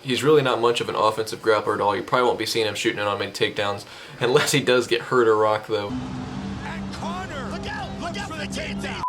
He's really not much of an offensive grappler at all. You probably won't be seeing him shooting in on many takedowns, unless he does get hurt or rocked though. And Connor, look out for the takedown.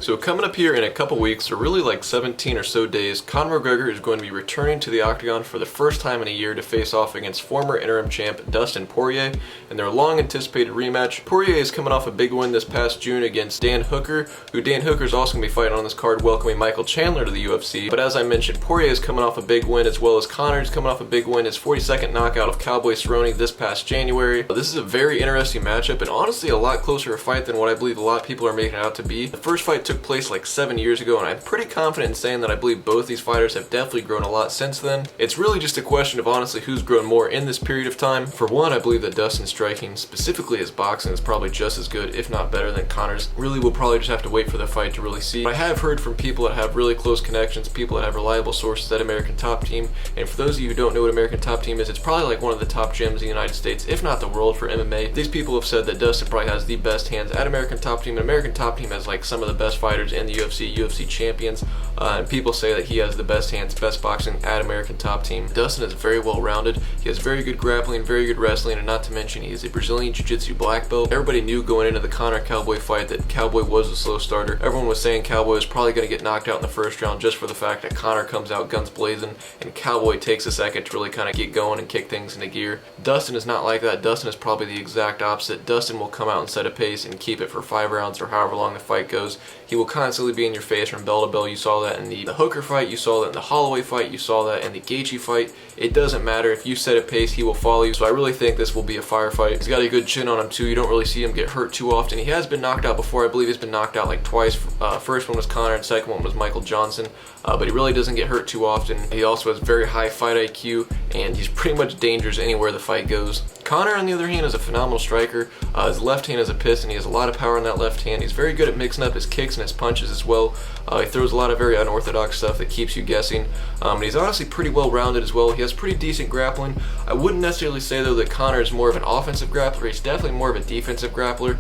So coming up here in a couple weeks, or really like 17 or so days, Conor McGregor is going to be returning to the octagon for the first time in a year to face off against former interim champ Dustin Poirier in their long anticipated rematch. Poirier is coming off a big win this past June against Dan Hooker, who Dan Hooker is also going to be fighting on this card, welcoming Michael Chandler to the UFC. But as I mentioned, Poirier is coming off a big win, as well as Conor is coming off a big win, his 42nd knockout of Cowboy Cerrone this past January. This is a very interesting matchup, and honestly a lot closer a fight than what I believe a lot of people are making it out to be. The first fight took place like 7 years ago, and I'm pretty confident in saying that I believe both these fighters have definitely grown a lot since then. It's really just a question of honestly who's grown more in this period of time. For one, I believe that Dustin's striking, specifically his boxing, is probably just as good, if not better, than Conor's. Really, we'll probably just have to wait for the fight to really see. I have heard from people that have really close connections, people that have reliable sources at American Top Team, and for those of you who don't know what American Top Team is, it's probably like one of the top gyms in the United States, if not the world, for MMA. These people have said that Dustin probably has the best hands at American Top Team, and American Top Team has like some of the best fighters in the UFC champions, and people say that he has the best hands, best boxing at American Top Team. Dustin is very well rounded. He has very good grappling, very good wrestling, and not to mention he is a Brazilian Jiu-Jitsu black belt. Everybody knew going into the Conor Cowboy fight that Cowboy was a slow starter. Everyone was saying Cowboy was probably going to get knocked out in the first round just for the fact that Conor comes out guns blazing and Cowboy takes a second to really kind of get going and kick things into gear. Dustin is not like that. Dustin is probably the exact opposite. Dustin will come out and set a pace and keep it for 5 rounds or however long the fight goes. He will constantly be in your face from bell to bell. You saw that in the Hooker fight, you saw that in the Holloway fight, you saw that in the Gaethje fight. It doesn't matter. If you set a pace, he will follow you. So I really think this will be a firefight. He's got a good chin on him too. You don't really see him get hurt too often. He has been knocked out before. I believe he's been knocked out like twice. First one was Conor and second one was Michael Johnson. But he really doesn't get hurt too often. He also has very high fight IQ, and he's pretty much dangerous anywhere the fight goes. Conor, on the other hand, is a phenomenal striker. His left hand is a piston. He has a lot of power in that left hand. He's very good at mixing up his kicks and his punches as well. He throws a lot of very unorthodox stuff that keeps you guessing. And he's honestly pretty well rounded as well. He has pretty decent grappling. I wouldn't necessarily say though that Conor is more of an offensive grappler. He's definitely more of a defensive grappler,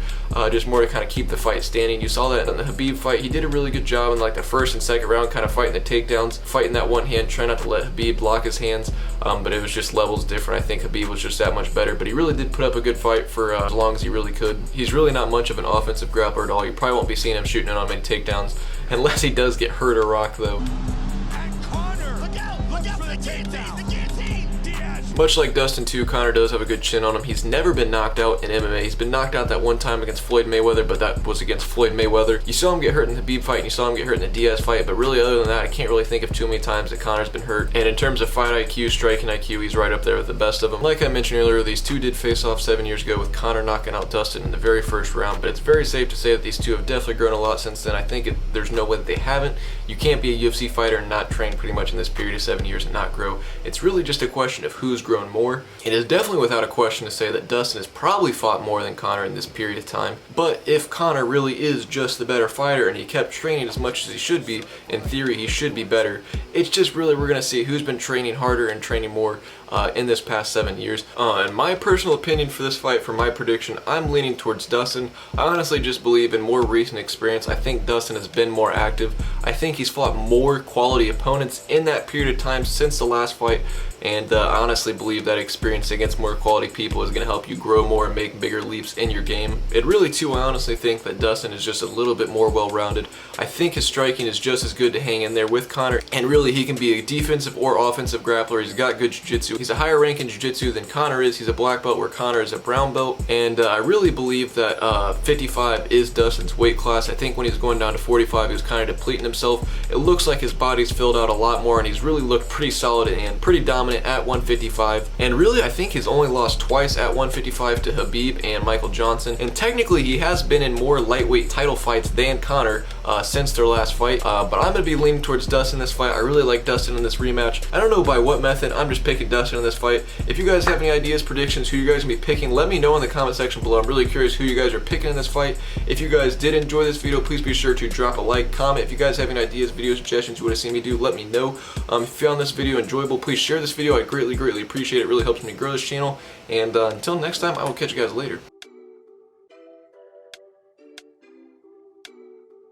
just more to kind of keep the fight standing. You saw that in the Khabib fight. He did a really good job in like the first and second round, kind of fighting the takedowns, fighting that one hand, trying not to let Khabib block his hands. But it was just levels different. I think Khabib was just that much better, but he really did put up a good fight for as long as he really could. He's really not much of an offensive grappler at all. You probably won't be seeing him shooting in on many takedowns, unless he does get hurt or rocked though. And Connor, look out for the takedown. The guillotine. Diaz. Much like Dustin too, Conor does have a good chin on him. He's never been knocked out in MMA. He's been knocked out that one time against Floyd Mayweather, but that was against Floyd Mayweather. You saw him get hurt in the Khabib fight, and you saw him get hurt in the Diaz fight, but really other than that, I can't really think of too many times that Conor's been hurt. And in terms of fight IQ, striking IQ, he's right up there with the best of them. Like I mentioned earlier, these two did face off 7 years ago with Conor knocking out Dustin in the very first round, but it's very safe to say that these two have definitely grown a lot since then. I think there's no way that they haven't. You can't be a UFC fighter and not train pretty much in this period of 7 years and not grow. It's really just a question of who's grown more. It is definitely without a question to say that Dustin has probably fought more than Conor in this period of time, but if Conor really is just the better fighter and he kept training as much as he should be, in theory he should be better. It's just really we're going to see who's been training harder and training more in this past 7 years. In my personal opinion for this fight, for my prediction, I'm leaning towards Dustin. I honestly just believe in more recent experience. I think Dustin has been more active. I think he's fought more quality opponents in that period of time since the last fight, and I honestly believe that experience against more quality people is going to help you grow more and make bigger leaps in your game. It really too, I honestly think that Dustin is just a little bit more well-rounded. I think his striking is just as good to hang in there with Conor, and really he can be a defensive or offensive grappler. He's got good jiu-jitsu. He's a higher rank in jiu-jitsu than Conor is. He's a black belt where Conor is a brown belt, and I really believe that 55 is Dustin's weight class. I think when he's going down to 45 he was kind of depleting himself. It looks like his body's filled out a lot more, and he's really looked pretty solid and pretty dominant at 155. And really I think he's only lost twice at 155 to Khabib and Michael Johnson, and technically he has been in more lightweight title fights than Conor since their last fight, but I'm going to be leaning towards Dustin in this fight. I really like Dustin in this rematch. I don't know by what method, I'm just picking Dustin in this fight. If you guys have any ideas, predictions, who you guys are going to be picking, let me know in the comment section below. I'm really curious who you guys are picking in this fight. If you guys did enjoy this video, please be sure to drop a like, comment. If you guys have any ideas, video suggestions you want to see me do, let me know. If you found this video enjoyable, please share this video. I greatly appreciate it. It really helps me grow this channel. And until next time, I will catch you guys later.